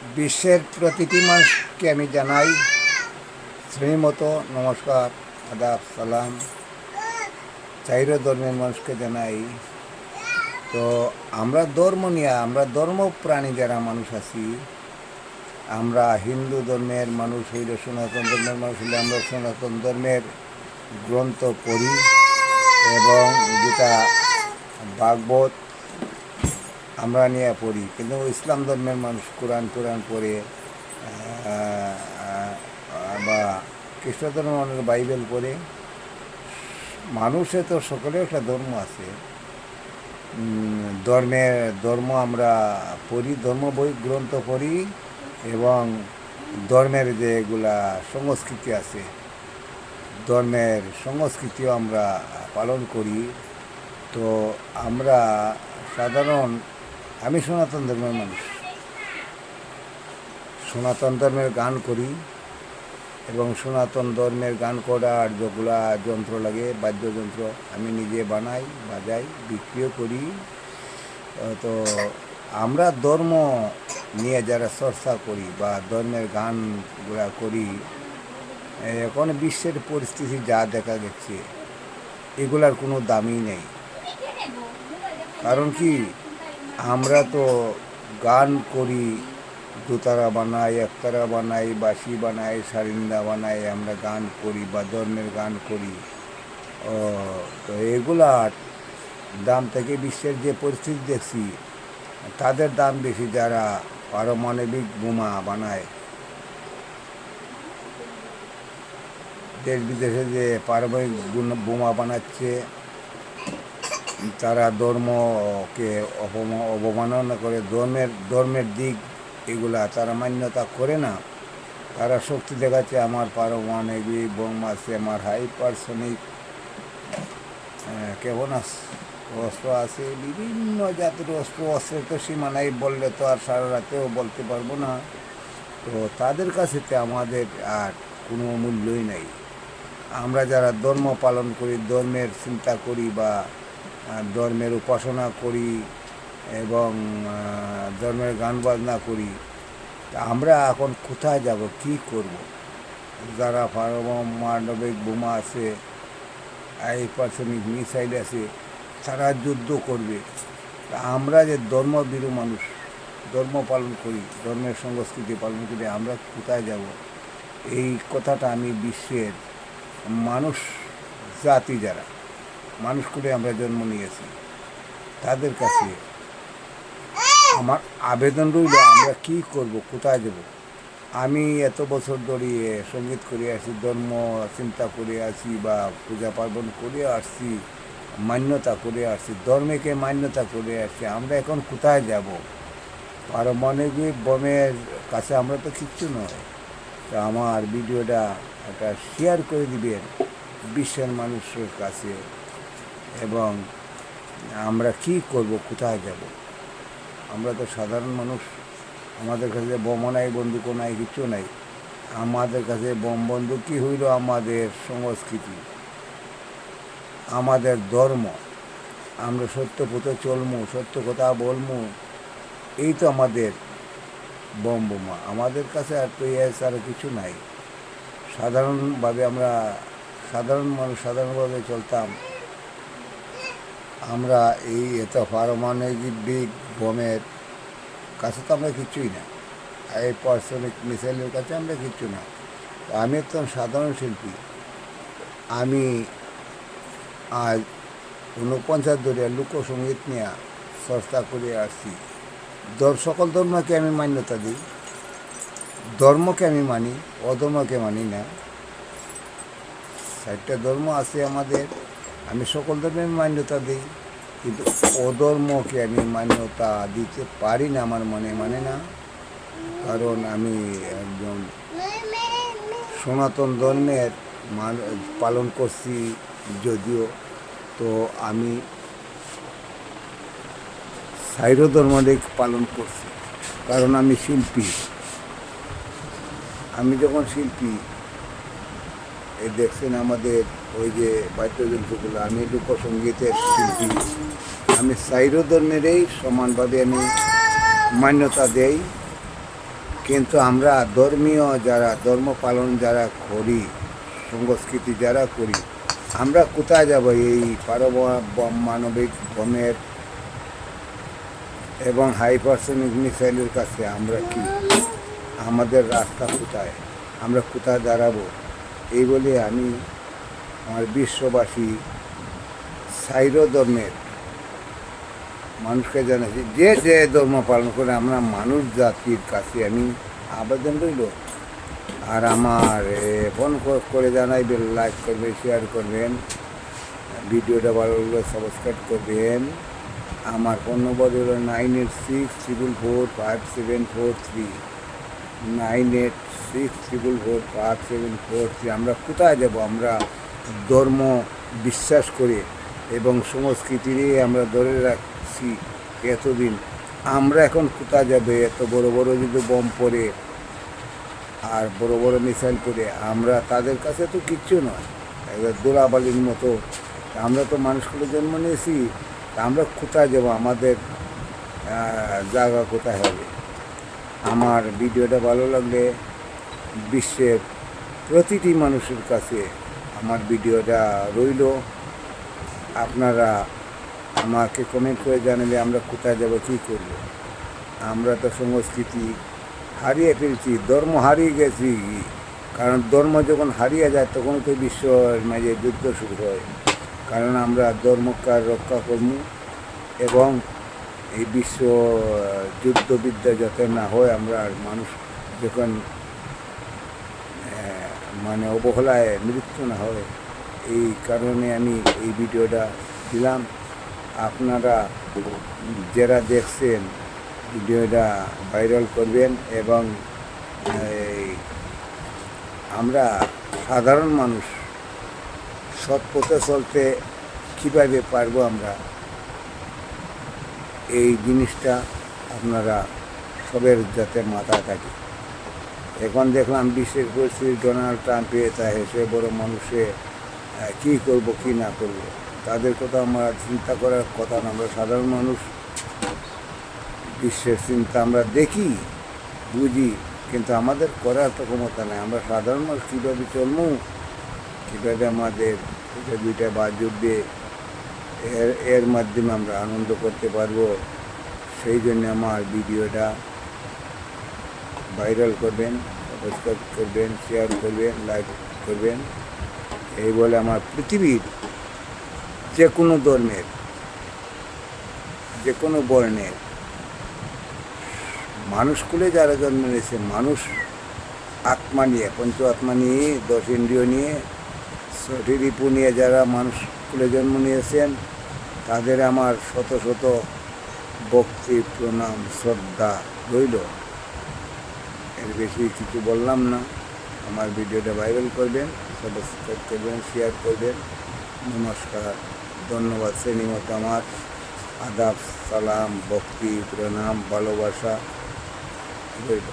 বিশ্বের প্রতিটি মানুষকে আমি জানাই শ্রেণীমতো নমস্কার, আদাব, সালাম। চাইর ধর্মের মানুষকে জানাই। তো আমরা ধর্ম নিয়ে, আমরা ধর্মপ্রাণী যারা মানুষ আছি, আমরা হিন্দু ধর্মের মানুষ হইলে, সনাতন ধর্মের মানুষ হইলে আমরা সনাতন ধর্মের গ্রন্থ পড়ি এবং গীতা, ভাগবত আমরা নিয়ে পড়ি। কিন্তু ইসলাম ধর্মের মানুষ কোরআন পড়ে, বা খ্রিস্ট ধর্মের মানুষ বাইবেল পড়ে। মানুষের তো সকলের একটা ধর্ম আছে। ধর্ম আমরা পড়ি, ধর্ম বই গ্রন্থ পড়ি এবং ধর্মের যেগুলা সংস্কৃতি আছে, ধর্মের সংস্কৃতিও আমরা পালন করি। তো আমরা আমি সনাতন ধর্মের মানুষ, সনাতন ধর্মের গান করি এবং সনাতন ধর্মের গান করার যেগুলা যন্ত্র লাগে, বাদ্যযন্ত্র, আমি নিজে বানাই, বাজাই, বিক্রিও করি। তো আমরা ধর্ম নিয়ে যারা চর্চা করি বা ধর্মের গানগুলা করি, এখন বিশ্বের পরিস্থিতি যা দেখা গেছে, এগুলার কোনো দামই নেই। কারণ কি, আমরা তো গান করি, দোতারা বানাই, একতারা বানাই, বাঁশি বানাই, সারিন্দা বানাই, আমরা গান করি বা ধর্মের গান করি। তো এগুলার দাম থেকে বিশ্বের যে পরিস্থিতি দেখছি, তাদের দাম বেশি যারা পারমাণবিক বোমা বানায়। দেশ বিদেশে যে পারমাণবিক বোমা বানাচ্ছে, তারা ধর্মকে অবমাননা করে, ধর্মের দিক এগুলা তারা মান্যতা করে না। তারা শক্তি দেখাচ্ছে, আমার পারমাণবিক বোমা আছে, আমার হাইপারসনিক অস্ত্র আছে, বিভিন্ন জাতের অস্ত্রের তো সীমা নাই, বললে তো আর সারা রাতেও বলতে পারবো না। তো তাদের কাছে আমাদের আর কোনো মূল্যই নাই। আমরা যারা ধর্ম পালন করি, ধর্মের চিন্তা করি বা ধর্মের উপাসনা করি এবং ধর্মের গান বাজনা করি, আমরা এখন কোথায় যাব, কি করব? যারা পারমাণবিক বোমা আছে, হাইপারসনিক মিসাইল আছে, তারা যুদ্ধ করবে। আমরা যে ধর্মভীরু মানুষ, ধর্ম পালন করি, ধর্মের সংস্কৃতি পালন করি, আমরা কোথায় যাব? এই কথাটা আমি বিশ্বের মানুষ জাতি, যারা মানুষ করে আমরা জন্ম নিয়েছি, তাদের কাছে আমার আবেদন রইল, আমরা কি করব, কোথায় যাব? আমি এত বছর ধরে সঙ্গীত করে আসছি, ধর্ম চিন্তা করে আসি বা পূজা পার্বণ করে আসছি, মান্যতা করে আসছি, ধর্মকে মান্যতা করে আসছি। আমরা এখন কোথায় যাব? পারমাণবিক বোমের কাছে আমরা তো কিচ্ছু নয়। তো আমার ভিডিওটা একটা শেয়ার করে দিবেন বিশ্বের মানুষের কাছে, এবং আমরা কি করব, কোথায় যাব? আমরা তো সাধারণ মানুষ, আমাদের কাছে বোমা নাই, বন্দুকও নাই, কিছু নাই। আমাদের কাছে বোম বন্দুকই হইল আমাদের সংস্কৃতি, আমাদের ধর্ম। আমরা সত্য পথে চলমু, সত্য কথা বলমু, এই তো আমাদের বোম বোমা। আমাদের কাছে আর তো আর কিছু নাই। সাধারণভাবে আমরা সাধারণ মানুষ, সাধারণভাবে চলতাম। আমরা এই এত পারমাণবিক বোমের কাছে তো আমরা কিচ্ছুই না, এই পারমাণবিক মিসাইলের কাছে আমরা কিচ্ছু না। আমি একজন সাধারণ শিল্পী। আমি আজ 49 ধরে লোকসঙ্গীত নিয়ে চর্চা করে আসছি। সকল ধর্মকে আমি মান্যতা দিই, ধর্মকে আমি মানি, অধর্মকে মানি না। 4টা ধর্ম আছে আমাদের, আমি সকল ধর্মের মান্যতা দিই, কিন্তু অধর্মকে আমি মান্যতা দিতে পারি না, আমার মনে মানে না। কারণ আমি একজন সনাতন ধর্মের পালন করছি যদিও, তো আমি সাইর ধর্মটাই পালন করছি। কারণ আমি শিল্পী। আমি যখন শিল্পী, এই দেখছেন আমাদের ওই যে বাদ্যযন্ত্রগুলো, আমি লোকসঙ্গীতের শিল্পী। আমি সাইর ধর্মেরই সমানভাবে আমি মান্যতা দেই কিন্তু আমরা ধর্মীয় যারা ধর্ম পালন যারা করি, সংস্কৃতি যারা করি, আমরা কোথায় যাব এই পারমাণবিক বোমের এবং হাইপারসনিক মিসাইলের কাছে? আমরা কি, আমাদের রাস্তা কোথায়, আমরা কোথায় দাঁড়াবো? এই বলে আমি আমার বিশ্ববাসী সাইর ধর্মের মানুষকে জানাচ্ছি, যে যে ধর্ম পালন করে আমরা মানুষ জাতির কাছে আমি আবেদন রইল। আর আমার ফোন করে জানাইবেন, লাইক করবেন, শেয়ার করবেন, ভিডিওটা ভালো লাগলে সাবস্ক্রাইব করবেন। আমার ফোন নম্বর হলো 9864454743, 9864454743। আমরা কোথায় যাব? আমরা ধর্ম বিশ্বাস করে এবং সংস্কৃতিরই আমরা ধরে রাখছি এতদিন, আমরা এখন কোথায় যাবে? এত বড় বড় যদি বোম পড়ে আর বড় বড় মিসাইল পড়ে, আমরা তাদের কাছে তো কিচ্ছু নয়, দোলাবালির মতো। আমরা তো মানুষগুলো জন্ম নিয়েছি, আমরা কোথায় যাব? আমাদের জায়গা কোথায় হবে? আমার ভিডিওটা ভালো লাগলে বিশ্বের প্রতিটি মানুষের কাছে আমার ভিডিওটা রইল। আপনারা আমাকে কমেন্ট করে জানালে আমরা কোথায় যাব, কী করব। আমরা তো সংস্কৃতি হারিয়ে ফেলছি, ধর্ম হারিয়ে গেছি। কারণ ধর্ম যখন হারিয়ে যায় তখন তো বিশ্বের মাঝে যুদ্ধ শুরু হয়। কারণ আমরা ধর্মকে রক্ষা করব এবং এই বিশ্ব যুদ্ধবিদ্যা যাতে না হয়, আমরা মানুষ যখন মানে অবহেলায় মৃত্যু না হয়, এই কারণে আমি এই ভিডিওটা দিলাম। আপনারা যারা দেখছেন ভিডিওটা ভাইরাল করবেন এবং আমরা সাধারণ মানুষ সৎ পথে চলতে কীভাবে পারবো, আমরা এই জিনিসটা আপনারা সবের যাতে মাথায় থাকে। এখন দেখলাম বিশ্বের পরিস্থিতি, ডোনাল্ড ট্রাম্পে তা হেসে বড় মানুষে কী করব কী না করব, তাদের কথা আমরা চিন্তা করার কথা না। আমরা সাধারণ মানুষ বিশ্বের চিন্তা আমরা দেখি, বুঝি, কিন্তু আমাদের করার তো ক্ষমতা নেই। আমরা সাধারণ মানুষ কীভাবে চলবো, কীভাবে আমাদের দুইটা বাদ জুটবে, এর মাধ্যমে আমরা আনন্দ করতে পারবো। সেই জন্য আমার ভিডিওটা ভাইরাল করবেন, সাবস্ক্রাইব করবেন, শেয়ার করবেন, লাইক করবেন। এই বলে আমার পৃথিবীর যে কোনো ধর্মের, যে কোনো বর্ণের মানুষগুলো যারা জন্ম নিয়েছে, মানুষ আত্মা নিয়ে, পঞ্চ আত্মা নিয়ে, 10 ইন্দ্রিয় নিয়ে, 6টি রিপু নিয়ে যারা মানুষগুলো জন্ম নিয়েছেন, তাদের আমার শত শত ভক্তি, প্রণাম, শ্রদ্ধা রইল। এর বেশি কিছু বললাম না। আমার ভিডিওটা ভাইরাল করবেন, সাবস্ক্রাইব করবেন, শেয়ার করবেন। নমস্কার, ধন্যবাদ। শ্রেণীমত আমার আদাব, সালাম, ভক্তি, প্রণাম, ভালোবাসা রইল।